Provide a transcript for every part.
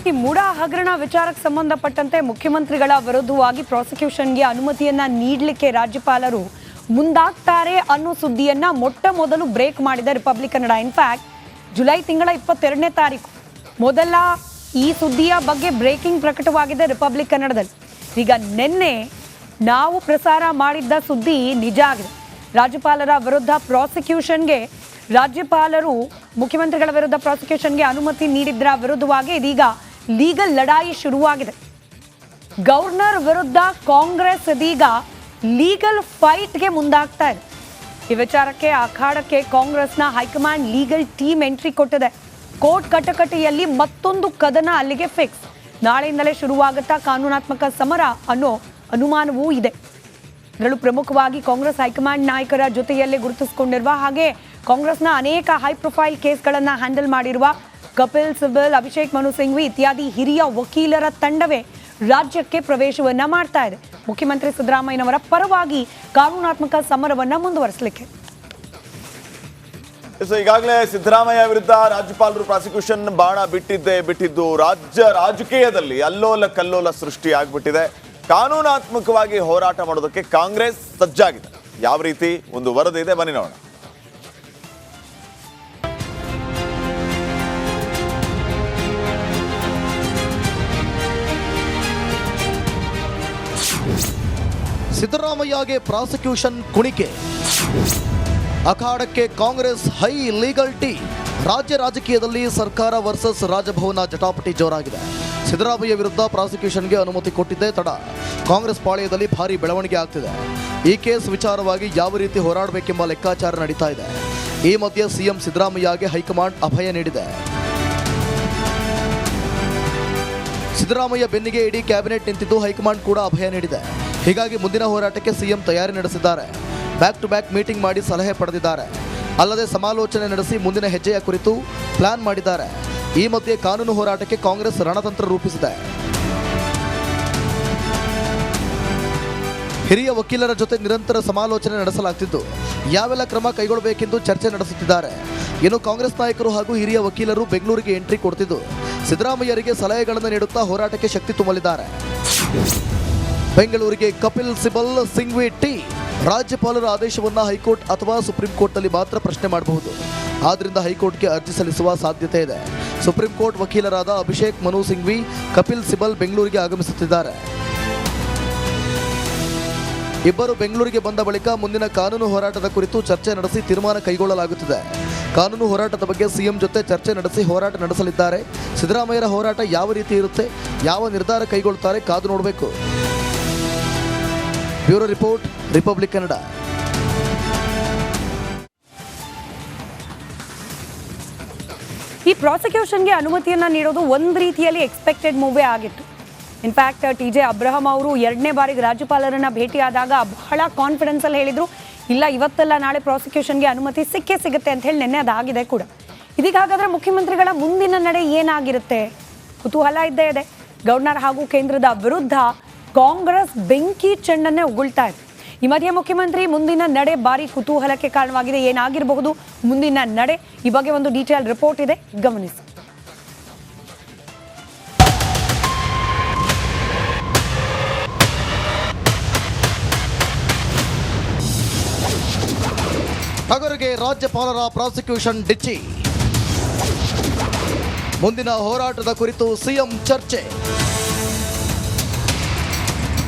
ಈ ಮೂಡಾ ಹಗರಣ ವಿಚಾರಕ್ಕೆ ಸಂಬಂಧಪಟ್ಟಂತೆ ಮುಖ್ಯಮಂತ್ರಿಗಳ ವಿರುದ್ಧವಾಗಿ ಪ್ರಾಸಿಕ್ಯೂಷನ್ಗೆ ಅನುಮತಿಯನ್ನ ನೀಡಲಿಕ್ಕೆ ರಾಜ್ಯಪಾಲರು ಮುಂದಾಗ್ತಾರೆ ಅನ್ನೋ ಸುದ್ದಿಯನ್ನ ಮೊಟ್ಟ ಮೊದಲು ಬ್ರೇಕ್ ಮಾಡಿದ ರಿಪಬ್ಲಿಕ್ ಕನ್ನಡ. ಇನ್ಫ್ಯಾಕ್ಟ್ ಜುಲೈ ತಿಂಗಳ 22ನೇ ತಾರೀಕು ಮೊದಲ ಈ ಸುದ್ದಿಯ ಬಗ್ಗೆ ಬ್ರೇಕಿಂಗ್ ಪ್ರಕಟವಾಗಿದೆ ರಿಪಬ್ಲಿಕ್ ಕನ್ನಡದಲ್ಲಿ. ಈಗ ನಿನ್ನೆ ನಾವು ಪ್ರಸಾರ ಮಾಡಿದ್ದ ಸುದ್ದಿ ನಿಜ ಆಗಿದೆ. ರಾಜ್ಯಪಾಲರ ವಿರುದ್ಧ ಪ್ರಾಸಿಕ್ಯೂಷನ್ಗೆ ರಾಜ್ಯಪಾಲರು ಮುಖ್ಯಮಂತ್ರಿಗಳ ವಿರುದ್ಧ ಪ್ರಾಸಿಕ್ಯೂಷನ್ಗೆ ಅನುಮತಿ ನೀಡಿದ್ರ ವಿರುದ್ಧವಾಗಿ ಇದೀಗ ಲೀಗಲ್ ಲಡಾಯಿ ಶುರುವಾಗಿದೆ. ಗವರ್ನರ್ ವಿರುದ್ಧ ಕಾಂಗ್ರೆಸ್ ಇದೀಗ ಲೀಗಲ್ ಫೈಟ್ಗೆ ಮುಂದಾಗ್ತಾ ಇದೆ. ಈ ವಿಚಾರಕ್ಕೆ ಅಖಾಡಕ್ಕೆ ಕಾಂಗ್ರೆಸ್ನ ಹೈಕಮಾಂಡ್ ಲೀಗಲ್ ಟೀಮ್ ಎಂಟ್ರಿ ಕೊಟ್ಟಿದೆ. ಕೋರ್ಟ್ ಕಟಕಟೆಯಲ್ಲಿ ಮತ್ತೊಂದು ಕದನ ಅಲ್ಲಿಗೆ ಫಿಕ್ಸ್. ನಾಳೆಯಿಂದಲೇ ಶುರುವಾಗುತ್ತಾ ಕಾನೂನಾತ್ಮಕ ಸಮರ ಅನ್ನೋ ಅನುಮಾನವೂ ಇದೆ. ಇದರಲ್ಲೂ ಪ್ರಮುಖವಾಗಿ ಕಾಂಗ್ರೆಸ್ ಹೈಕಮಾಂಡ್ ನಾಯಕರ ಜೊತೆಯಲ್ಲೇ ಗುರುತಿಸಿಕೊಂಡಿರುವ ಹಾಗೆ ಕಾಂಗ್ರೆಸ್ನ ಅನೇಕ ಹೈ ಪ್ರೊಫೈಲ್ ಕೇಸ್ಗಳನ್ನು ಹ್ಯಾಂಡಲ್ ಮಾಡಿರುವ ಕಪಿಲ್ ಸಿಬಲ್, ಅಭಿಷೇಕ್ ಮನು ಸಿಂಘ್ವಿ ಇತ್ಯಾದಿ ಹಿರಿಯ ವಕೀಲರ ತಂಡವೇ ರಾಜ್ಯಕ್ಕೆ ಪ್ರವೇಶವನ್ನ ಮಾಡ್ತಾ ಇದೆ. ಮುಖ್ಯಮಂತ್ರಿ ಸಿದ್ದರಾಮಯ್ಯನವರ ಪರವಾಗಿ ಕಾನೂನಾತ್ಮಕ ಸಮರವನ್ನ ಮುಂದುವರಿಸಲಿಕ್ಕೆ ಈಗಾಗಲೇ ಸಿದ್ದರಾಮಯ್ಯ ವಿರುದ್ಧ ರಾಜ್ಯಪಾಲರು ಪ್ರಾಸಿಕ್ಯೂಷನ್ ಬಾಣ ಬಿಟ್ಟಿದ್ದು ರಾಜ್ಯ ರಾಜಕೀಯದಲ್ಲಿ ಅಲ್ಲೋಲ ಕಲ್ಲೋಲ ಸೃಷ್ಟಿ ಆಗ್ಬಿಟ್ಟಿದೆ. ಕಾನೂನಾತ್ಮಕವಾಗಿ ಹೋರಾಟ ಮಾಡೋದಕ್ಕೆ ಕಾಂಗ್ರೆಸ್ ಸಜ್ಜಾಗಿದೆ. ಯಾವ ರೀತಿ ಒಂದು ವರದಿ ಇದೆ, ಬನ್ನಿ ನೋಡೋಣ. ಸಿದ್ದರಾಮಯ್ಯಗೆ ಪ್ರಾಸಿಕ್ಯೂಷನ್ ಕುಣಿಕೆ, ಅಖಾಡಕ್ಕೆ ಕಾಂಗ್ರೆಸ್ ಹೈ ಲೀಗಲ್ ಟೀಮ್. ರಾಜ್ಯ ರಾಜಕೀಯದಲ್ಲಿ ಸರ್ಕಾರ ವರ್ಸಸ್ ರಾಜಭವನ ಜಟಾಪಟಿ ಜೋರಾಗಿದೆ. ಸಿದ್ದರಾಮಯ್ಯ ವಿರುದ್ಧ ಪ್ರಾಸಿಕ್ಯೂಷನ್ಗೆ ಅನುಮತಿ ಕೊಟ್ಟಿದ್ದೇ ತಡ ಕಾಂಗ್ರೆಸ್ ಪಾಳೆಯದಲ್ಲಿ ಭಾರಿ ಬೆಳವಣಿಗೆ ಆಗ್ತಿದೆ. ಈ ಕೇಸ್ ವಿಚಾರವಾಗಿ ಯಾವ ರೀತಿ ಹೋರಾಡಬೇಕೆಂಬ ಲೆಕ್ಕಾಚಾರ ನಡೀತಾ ಇದೆ. ಈ ಮಧ್ಯೆ ಸಿಎಂ ಸಿದ್ದರಾಮಯ್ಯಗೆ ಹೈಕಮಾಂಡ್ ಅಭಯ ನೀಡಿದೆ. ಸಿದ್ದರಾಮಯ್ಯ ಬೆನ್ನಿಗೆ ಇಡೀ ಕ್ಯಾಬಿನೆಟ್ ನಿಂತಿದ್ದು ಹೈಕಮಾಂಡ್ ಕೂಡ ಅಭಯ ನೀಡಿದೆ. ಹೀಗಾಗಿ ಮುಂದಿನ ಹೋರಾಟಕ್ಕೆ ಸಿಎಂ ತಯಾರಿ ನಡೆಸಿದ್ದಾರೆ. ಬ್ಯಾಕ್ ಟು ಬ್ಯಾಕ್ ಮೀಟಿಂಗ್ ಮಾಡಿ ಸಲಹೆ ಪಡೆದಿದ್ದಾರೆ. ಅಲ್ಲದೆ ಸಮಾಲೋಚನೆ ನಡೆಸಿ ಮುಂದಿನ ಹೆಜ್ಜೆಯ ಕುರಿತು ಪ್ಲಾನ್ ಮಾಡಿದ್ದಾರೆ. ಈ ಮಧ್ಯೆ ಕಾನೂನು ಹೋರಾಟಕ್ಕೆ ಕಾಂಗ್ರೆಸ್ ರಣತಂತ್ರ ರೂಪಿಸಿದೆ. ಹಿರಿಯ ವಕೀಲರ ಜೊತೆ ನಿರಂತರ ಸಮಾಲೋಚನೆ ನಡೆಸಲಾಗುತ್ತಿದ್ದು ಯಾವೆಲ್ಲ ಕ್ರಮ ಕೈಗೊಳ್ಳಬೇಕೆಂದು ಚರ್ಚೆ ನಡೆಸುತ್ತಿದ್ದಾರೆ. ಇನ್ನು ಕಾಂಗ್ರೆಸ್ ನಾಯಕರು ಹಾಗೂ ಹಿರಿಯ ವಕೀಲರು ಬೆಂಗಳೂರಿಗೆ ಎಂಟ್ರಿ ಕೊಡ್ತಿದ್ದು ಸಿದ್ದರಾಮಯ್ಯರಿಗೆ ಸಲಹೆಗಳನ್ನು ನೀಡುತ್ತಾ ಹೋರಾಟಕ್ಕೆ ಶಕ್ತಿ ತುಂಬಲಿದ್ದಾರೆ. ಬೆಂಗಳೂರಿಗೆ ಕಪಿಲ್ ಸಿಬಲ್ ಸಿಂಘ್ವಿ ಟೀ. ರಾಜ್ಯಪಾಲರ ಆದೇಶವನ್ನು ಹೈಕೋರ್ಟ್ ಅಥವಾ ಸುಪ್ರೀಂ ಕೋರ್ಟ್ನಲ್ಲಿ ಮಾತ್ರ ಪ್ರಶ್ನೆ ಮಾಡಬಹುದು. ಆದ್ದರಿಂದ ಹೈಕೋರ್ಟ್ಗೆ ಅರ್ಜಿ ಸಲ್ಲಿಸುವ ಸಾಧ್ಯತೆ ಇದೆ. ಸುಪ್ರೀಂ ಕೋರ್ಟ್ ವಕೀಲರಾದ ಅಭಿಷೇಕ್ ಮನು ಸಿಂಘ್ವಿ, ಕಪಿಲ್ ಸಿಬಲ್ ಬೆಂಗಳೂರಿಗೆ ಆಗಮಿಸುತ್ತಿದ್ದಾರೆ. ಇಬ್ಬರು ಬೆಂಗಳೂರಿಗೆ ಬಂದ ಬಳಿಕ ಮುಂದಿನ ಕಾನೂನು ಹೋರಾಟದ ಕುರಿತು ಚರ್ಚೆ ನಡೆಸಿ ತೀರ್ಮಾನ ಕೈಗೊಳ್ಳಲಾಗುತ್ತದೆ. ಕಾನೂನು ಹೋರಾಟದ ಬಗ್ಗೆ ಸಿಎಂ ಜೊತೆ ಚರ್ಚೆ ನಡೆಸಿ ಹೋರಾಟ ನಡೆಸಲಿದ್ದಾರೆ. ಸಿದ್ದರಾಮಯ್ಯರ ಹೋರಾಟ ಯಾವ ರೀತಿ ಇರುತ್ತೆ, ಯಾವ ನಿರ್ಧಾರ ಕೈಗೊಳ್ಳುತ್ತಾರೆ ಕಾದು ನೋಡಬೇಕು. Bureau report, republic Kannada. ಈ ಪ್ರಾಸಿಕ್ಯೂಷನ್ಗೆ ಅನುಮತಿಯನ್ನ ನೀಡೋದು ಒಂದು ರೀತಿಯಲ್ಲಿ ಎಕ್ಸ್ಪೆಕ್ಟೆಡ್ ಮೂವೇ ಆಗಿತ್ತು. ಇನ್ಫ್ಯಾಕ್ಟ್ ಟಿ.ಜೆ. ಅಬ್ರಹಂ ಅವರು 2ನೇ ಬಾರಿಗೆ ರಾಜ್ಯಪಾಲರನ್ನ ಭೇಟಿಯಾದಾಗ ಬಹಳ ಕಾನ್ಫಿಡೆನ್ಸ್ ಅಲ್ಲಿ ಹೇಳಿದ್ರು, ಇಲ್ಲ ಇವತ್ತೆಲ್ಲ ನಾಳೆ ಪ್ರಾಸಿಕ್ಯೂಷನ್ಗೆ ಅನುಮತಿ ಸಿಗುತ್ತೆ ಅಂತ ಹೇಳಿ ನಿನ್ನೆ ಅದಾಗಿದೆ ಕೂಡ. ಇದೀಗ ಹಾಗಾದ್ರೆ ಮುಖ್ಯಮಂತ್ರಿಗಳ ಮುಂದಿನ ನಡೆ ಏನಾಗಿರುತ್ತೆ ಕುತೂಹಲ ಇದ್ದೇ ಇದೆ. ಗವರ್ನರ್ ಹಾಗೂ ಕೇಂದ್ರದ ವಿರುದ್ಧ ಕಾಂಗ್ರೆಸ್ ಬೆಂಕಿ ಚೆಂಡನ್ನೇ ಉಗುಳ್ತಾ ಇದೆ. ಈ ಮಧ್ಯೆ ಮುಖ್ಯಮಂತ್ರಿ ಮುಂದಿನ ನಡೆ ಭಾರಿ ಕುತೂಹಲಕ್ಕೆ ಕಾರಣವಾಗಿದೆ. ಏನಾಗಿರಬಹುದು ಮುಂದಿನ ನಡೆ, ಈ ಬಗ್ಗೆ ಒಂದು ಡೀಟೇಲ್ ರಿಪೋರ್ಟ್ ಇದೆ, ಗಮನಿಸಿ. ಟಗರಿಗೆ ರಾಜ್ಯಪಾಲರ ಪ್ರಾಸಿಕ್ಯೂಷನ್ ಡಿಚ್ಚಿ. ಮುಂದಿನ ಹೋರಾಟದ ಕುರಿತು ಸಿಎಂ ಚರ್ಚೆ.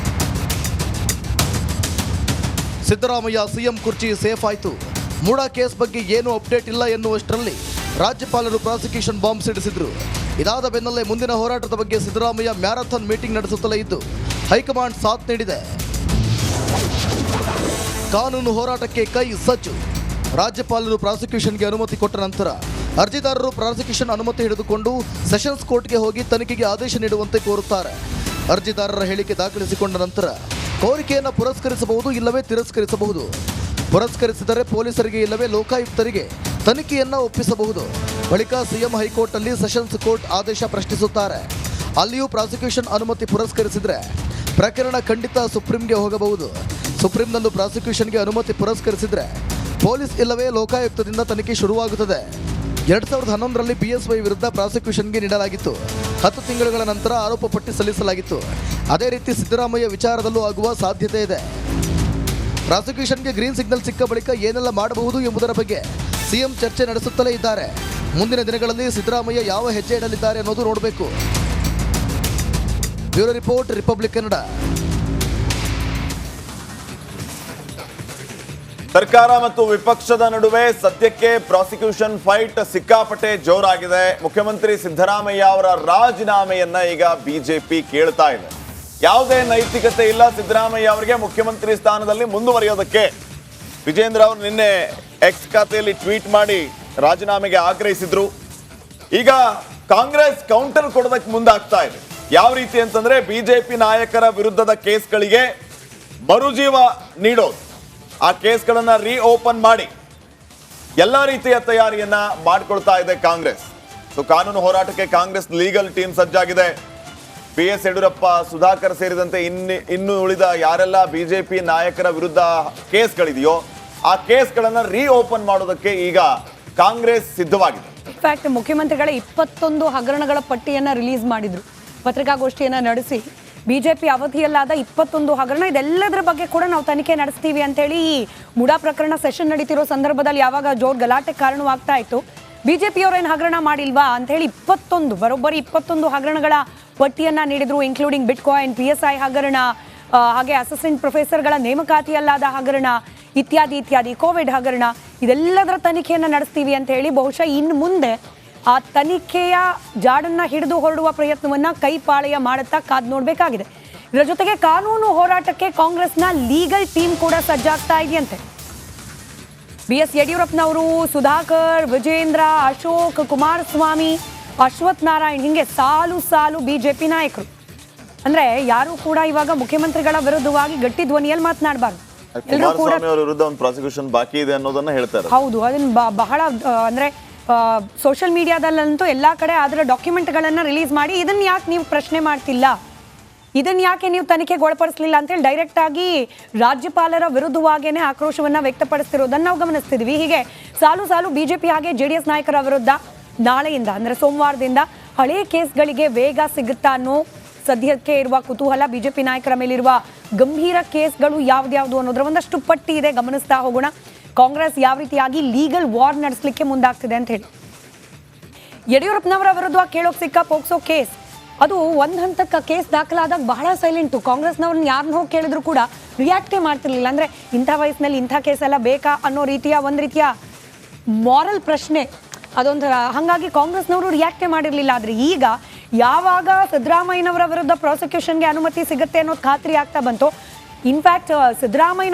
ಸಿದ್ದರಾಮಯ್ಯ ಸಿಎಂ ಕುರ್ಚಿ ಸೇಫ್ ಆಯಿತು. ಮೂಡಾ ಕೇಸ್ ಬಗ್ಗೆ ಏನೂ ಅಪ್ಡೇಟ್ ಇಲ್ಲ ಎನ್ನುವಷ್ಟರಲ್ಲಿ ರಾಜ್ಯಪಾಲರು ಪ್ರಾಸಿಕ್ಯೂಷನ್ ಬಾಂಬ್ ಸಿಡಿಸಿದ್ರು. ಇದಾದ ಬೆನ್ನಲ್ಲೇ ಮುಂದಿನ ಹೋರಾಟದ ಬಗ್ಗೆ ಸಿದ್ದರಾಮಯ್ಯ ಮ್ಯಾರಥಾನ್ ಮೀಟಿಂಗ್ ನಡೆಸುತ್ತಲೇ ಇದ್ದು ಹೈಕಮಾಂಡ್ ಸಾಥ್ ನೀಡಿದೆ. ಕಾನೂನು ಹೋರಾಟಕ್ಕೆ ಕೈ ಸಜ್ಜು. ರಾಜ್ಯಪಾಲರು ಪ್ರಾಸಿಕ್ಯೂಷನ್ಗೆ ಅನುಮತಿ ಕೊಟ್ಟ ನಂತರ ಅರ್ಜಿದಾರರು ಪ್ರಾಸಿಕ್ಯೂಷನ್ ಅನುಮತಿ ಹಿಡಿದುಕೊಂಡು ಸೆಷನ್ಸ್ ಕೋರ್ಟ್ಗೆ ಹೋಗಿ ತನಿಖೆಗೆ ಆದೇಶ ನೀಡುವಂತೆ ಕೋರುತ್ತಾರೆ. ಅರ್ಜಿದಾರರ ಹೇಳಿಕೆ ದಾಖಲಿಸಿಕೊಂಡ ನಂತರ ಕೋರಿಕೆಯನ್ನು ಪುರಸ್ಕರಿಸಬಹುದು, ಇಲ್ಲವೇ ತಿರಸ್ಕರಿಸಬಹುದು. ಪುರಸ್ಕರಿಸಿದರೆ ಪೊಲೀಸರಿಗೆ ಇಲ್ಲವೇ ಲೋಕಾಯುಕ್ತರಿಗೆ ತನಿಖೆಯನ್ನು ಒಪ್ಪಿಸಬಹುದು. ಬಳಿಕ ಸಿಎಂ ಹೈಕೋರ್ಟ್ನಲ್ಲಿ ಸೆಷನ್ಸ್ ಕೋರ್ಟ್ ಆದೇಶ ಪ್ರಶ್ನಿಸುತ್ತಾರೆ. ಅಲ್ಲಿಯೂ ಪ್ರಾಸಿಕ್ಯೂಷನ್ ಅನುಮತಿ ಪುರಸ್ಕರಿಸಿದರೆ ಪ್ರಕರಣ ಖಂಡಿತ ಸುಪ್ರೀಂಗೆ ಹೋಗಬಹುದು. ಸುಪ್ರೀಂನಲ್ಲೂ ಪ್ರಾಸಿಕ್ಯೂಷನ್ಗೆ ಅನುಮತಿ ಪುರಸ್ಕರಿಸಿದರೆ ಪೊಲೀಸ್ ಇಲ್ಲವೇ ಲೋಕಾಯುಕ್ತದಿಂದ ತನಿಖೆ ಶುರುವಾಗುತ್ತದೆ. 2011ರಲ್ಲಿ ಬಿಎಸ್ವೈ ವಿರುದ್ಧ ಪ್ರಾಸಿಕ್ಯೂಷನ್ಗೆ ನೀಡಲಾಗಿತ್ತು. 10 ತಿಂಗಳುಗಳ ನಂತರ ಆರೋಪ ಪಟ್ಟಿ ಸಲ್ಲಿಸಲಾಗಿತ್ತು. ಅದೇ ರೀತಿ ಸಿದ್ದರಾಮಯ್ಯ ವಿಚಾರದಲ್ಲೂ ಆಗುವ ಸಾಧ್ಯತೆ ಇದೆ. ಪ್ರಾಸಿಕ್ಯೂಷನ್ಗೆ ಗ್ರೀನ್ ಸಿಗ್ನಲ್ ಸಿಕ್ಕ ಬಳಿಕ ಏನೆಲ್ಲ ಮಾಡಬಹುದು ಎಂಬುದರ ಬಗ್ಗೆ ಸಿಎಂ ಚರ್ಚೆ ನಡೆಸುತ್ತಲೇ ಇದ್ದಾರೆ. ಮುಂದಿನ ದಿನಗಳಲ್ಲಿ ಸಿದ್ದರಾಮಯ್ಯ ಯಾವ ಹೆಜ್ಜೆ ಇಡಲಿದ್ದಾರೆ ಅನ್ನೋದು ನೋಡಬೇಕು. Bureau report, republic Kannada. ಸರ್ಕಾರ ಮತ್ತು ವಿಪಕ್ಷದ ನಡುವೆ ಸದ್ಯಕ್ಕೆ ಪ್ರಾಸಿಕ್ಯೂಷನ್ ಫೈಟ್ ಸಿಕ್ಕಾಪಟ್ಟೆ ಜೋರಾಗಿದೆ. ಮುಖ್ಯಮಂತ್ರಿ ಸಿದ್ದರಾಮಯ್ಯ ಅವರ ರಾಜೀನಾಮೆಯನ್ನ ಈಗ ಬಿಜೆಪಿ ಕೇಳ್ತಾ ಇದೆ. ಯಾವುದೇ ನೈತಿಕತೆ ಇಲ್ಲ ಸಿದ್ದರಾಮಯ್ಯ ಅವರಿಗೆ ಮುಖ್ಯಮಂತ್ರಿ ಸ್ಥಾನದಲ್ಲಿ ಮುಂದುವರಿಯೋದಕ್ಕೆ. ವಿಜೇಂದ್ರ ಅವರು ನಿನ್ನೆ ಎಕ್ಸ್ ಖಾತೆಯಲ್ಲಿ ಟ್ವೀಟ್ ಮಾಡಿ ರಾಜೀನಾಮೆಗೆ ಆಗ್ರಹಿಸಿದ್ರು. ಈಗ ಕಾಂಗ್ರೆಸ್ ಕೌಂಟರ್ ಕೊಡೋದಕ್ಕೆ ಮುಂದಾಗ್ತಾ ಇದೆ. ಯಾವ ರೀತಿ ಅಂತಂದ್ರೆ ಬಿಜೆಪಿ ನಾಯಕರ ವಿರುದ್ಧದ ಕೇಸ್ಗಳಿಗೆ ಮರುಜೀವ ನೀಡೋದು, ಆ ಕೇಸ್ಗಳನ್ನ ಓಪನ್ ಮಾಡಿ ಎಲ್ಲ ರೀತಿಯ ತಯಾರಿಯನ್ನ ಮಾಡಿಕೊಳ್ತಾ ಇದೆ ಕಾಂಗ್ರೆಸ್. ಸೊ ಕಾನೂನು ಹೋರಾಟಕ್ಕೆ ಕಾಂಗ್ರೆಸ್ ಲೀಗಲ್ ಟೀಮ್ ಸಜ್ಜಾಗಿದೆ. BS ಯಡಿಯೂರಪ್ಪ, ಸುಧಾಕರ್ ಸೇರಿದಂತೆ ಇನ್ನು ಉಳಿದ ಯಾರೆಲ್ಲ ಬಿಜೆಪಿ ನಾಯಕರ ವಿರುದ್ಧ ಕೇಸ್ಗಳಿದೆಯೋ ಆ ಕೇಸ್ಗಳನ್ನ ಓಪನ್ ಮಾಡೋದಕ್ಕೆ ಈಗ ಕಾಂಗ್ರೆಸ್ ಸಿದ್ಧವಾಗಿದೆ. ಇನ್ಫ್ಯಾಕ್ಟ್ ಮುಖ್ಯಮಂತ್ರಿಗಳ 21 ಹಗರಣಗಳ ಪಟ್ಟಿಯನ್ನ ರಿಲೀಸ್ ಮಾಡಿದ್ರು. ಪತ್ರಿಕಾಗೋಷ್ಠಿಯನ್ನ ನಡೆಸಿ ಬಿಜೆಪಿ ಅವಧಿಯಲ್ಲಾದ 21 ಹಗರಣ, ಇದೆಲ್ಲದರ ಬಗ್ಗೆ ಕೂಡ ನಾವು ತನಿಖೆ ನಡೆಸ್ತೀವಿ ಅಂತೇಳಿ ಈ ಮುಡಾ ಪ್ರಕರಣ ಸೆಷನ್ ನಡೀತಿರೋ ಸಂದರ್ಭದಲ್ಲಿ ಯಾವಾಗ ಜೋರ್ ಗಲಾಟೆ ಕಾರಣವಾಗ್ತಾ ಇತ್ತು, ಬಿಜೆಪಿಯವರೇನು ಹಗರಣ ಮಾಡಿಲ್ವಾ ಅಂತ ಹೇಳಿ ಬರೋಬ್ಬರಿ 21 ಹಗರಣಗಳ ಪಟ್ಟಿಯನ್ನ ನೀಡಿದ್ರು. ಇನ್ಕ್ಲೂಡಿಂಗ್ ಬಿಟ್ಕಾಯಿನ್, PSI ಹಗರಣ, ಹಾಗೆ ಅಸಿಸ್ಟೆಂಟ್ ಪ್ರೊಫೆಸರ್ಗಳ ನೇಮಕಾತಿಯಲ್ಲಾದ ಹಗರಣ ಇತ್ಯಾದಿ, ಕೋವಿಡ್ ಹಗರಣ, ಇದೆಲ್ಲದರ ತನಿಖೆಯನ್ನ ನಡೆಸ್ತೀವಿ ಅಂತ ಹೇಳಿ ಬಹುಶಃ ಇನ್ನು ಮುಂದೆ ಆ ತನಿಖೆಯ ಜಾಡನ್ನ ಹಿಡಿದು ಹೊರಡುವ ಪ್ರಯತ್ನವನ್ನ ಕೈಪಾಳೆಯ ಮಾಡುತ್ತಾ ಕಾದು ನೋಡಬೇಕಾಗಿದೆ. ಇದರ ಜೊತೆಗೆ ಕಾನೂನು ಹೋರಾಟಕ್ಕೆ ಕಾಂಗ್ರೆಸ್ನ ಲೀಗಲ್ ಟೀಮ್ ಕೂಡ ಸಜ್ಜಾಗ್ತಾ ಇದೆಯಂತೆ. BS ಯಡಿಯೂರಪ್ಪನವರು, ಸುಧಾಕರ್, ವಿಜೇಂದ್ರ, ಅಶೋಕ್, ಕುಮಾರಸ್ವಾಮಿ, ಅಶ್ವಥ್ ನಾರಾಯಣ್, ಹಿಂಗೆ ಸಾಲು ಬಿಜೆಪಿ ನಾಯಕರು. ಅಂದ್ರೆ ಯಾರು ಕೂಡ ಇವಾಗ ಮುಖ್ಯಮಂತ್ರಿಗಳ ವಿರುದ್ಧವಾಗಿ ಗಟ್ಟಿ ಧ್ವನಿಯಲ್ಲಿ ಮಾತನಾಡಬಾರ್ದು. ಕುಮಾರಸ್ವಾಮಿ ಅವರ ವಿರುದ್ಧ ಒಂದು ಪ್ರಾಸಿಕ್ಯೂಷನ್ ಬಾಕಿ ಇದೆ ಅನ್ನೋದನ್ನ ಹೇಳ್ತಾರೆ. ಹೌದು, ಅದನ್ನ ಬಹಳ ಅಂದ್ರೆ ಸೋಷಿಯಲ್ ಮೀಡಿಯಾದಲ್ಲಂತೂ ಎಲ್ಲಾ ಕಡೆ ಅದರ ಡಾಕ್ಯುಮೆಂಟ್ಗಳನ್ನ ರಿಲೀಸ್ ಮಾಡಿ ಇದನ್ನ ಯಾಕೆ ನೀವು ಪ್ರಶ್ನೆ ಮಾಡ್ತಿಲ್ಲ, ಇದನ್ನ ಯಾಕೆ ನೀವು ತನಿಖೆಗೆ ಒಳಪಡಿಸಲಿಲ್ಲ ಅಂತ ಹೇಳಿ ಡೈರೆಕ್ಟ್ ಆಗಿ ರಾಜ್ಯಪಾಲರ ವಿರುದ್ಧವಾಗೇನೆ ಆಕ್ರೋಶವನ್ನ ವ್ಯಕ್ತಪಡಿಸ್ತಿರೋದನ್ನ ನಾವು ಗಮನಿಸ್ತಿದ್ವಿ. ಹೀಗೆ ಸಾಲು ಬಿಜೆಪಿ ಹಾಗೆ JDS ನಾಯಕರ ವಿರುದ್ಧ ನಾಳೆಯಿಂದ ಅಂದ್ರೆ ಸೋಮವಾರದಿಂದ ಹಳೆ ಕೇಸ್ಗಳಿಗೆ ವೇಗ ಸಿಗುತ್ತಾ ಅನ್ನೋ ಸದ್ಯಕ್ಕೆ ಇರುವ ಕುತೂಹಲ. ಬಿಜೆಪಿ ನಾಯಕರ ಮೇಲಿರುವ ಗಂಭೀರ ಕೇಸ್ಗಳು ಯಾವ್ದ್ಯಾವ್ದು ಅನ್ನೋದ್ರ ಒಂದಷ್ಟು ಪಟ್ಟಿ ಇದೆ, ಗಮನಿಸ್ತಾ ಹೋಗೋಣ. ಕಾಂಗ್ರೆಸ್ ಯಾವ ರೀತಿಯಾಗಿ ಲೀಗಲ್ ವಾರ್ ನಡೆಸಲಿಕ್ಕೆ ಮುಂದಾಗ್ತಿದೆ ಅಂತ ಹೇಳಿ. ಯಡಿಯೂರಪ್ಪನವರ ವಿರುದ್ಧ ಕೇಳೋಕ್ ಸಿಕ್ಕ ಪೋಕ್ಸೋ ಕೇಸ್, ಅದು ಒಂದ್ ಹಂತಕ್ಕೆ ಕೇಸ್ ದಾಖಲಾದಾಗ ಬಹಳ ಸೈಲೆಂಟು. ಕಾಂಗ್ರೆಸ್ನವ್ರನ್ನ ಯಾರನ್ನ ಹೋಗಿ ಕೇಳಿದ್ರು ಕೂಡ ರಿಯಾಕ್ಟೇ ಮಾಡ್ತಿರ್ಲಿಲ್ಲ. ಅಂದ್ರೆ ಇಂಥ ವಯಸ್ಸಿನಲ್ಲಿ ಇಂಥ ಕೇಸ್ ಎಲ್ಲ ಬೇಕಾ ಅನ್ನೋ ರೀತಿಯ ಒಂದ್ ರೀತಿಯ ಮಾರಲ್ ಪ್ರಶ್ನೆ ಅದೊಂಥರ. ಹಾಗಾಗಿ ಕಾಂಗ್ರೆಸ್ನವರು ರಿಯಾಕ್ಟೇ ಮಾಡಿರಲಿಲ್ಲ. ಆದ್ರೆ ಈಗ ಯಾವಾಗ ಸಿದ್ದರಾಮಯ್ಯನವರ ವಿರುದ್ಧ ಪ್ರಾಸಿಕ್ಯೂಷನ್ಗೆ ಅನುಮತಿ ಸಿಗುತ್ತೆ ಅನ್ನೋದು ಖಾತ್ರಿ ಆಗ್ತಾ ಬಂತು. ಇನ್ಫ್ಯಾಕ್ಟ್ ಸಿದ್ದರಾಮಯ್ಯ